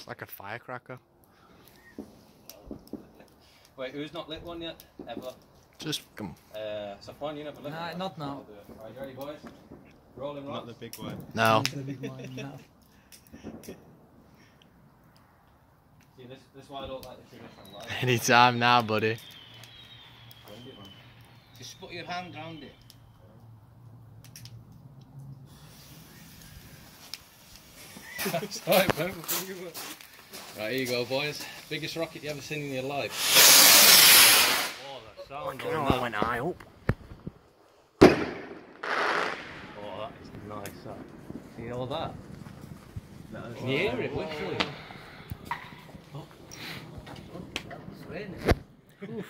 Like a firecracker. Wait, who's not lit one yet? Ever? Just come. Safwan, you never lit Nah, one? not now. Right, you ready, boys? Rolling rocks. Not the big one. No. The big one, no. See, this is why I don't like the traditional light. Anytime now, buddy. Just put your hand round it. Right, here you go, boys. Biggest rocket you ever seen in your life. Oh, the sound Oh, on I that. went high up. Oh, that is nice. That. See all that? Can you hear it, literally? Oh. Oh, that was raining.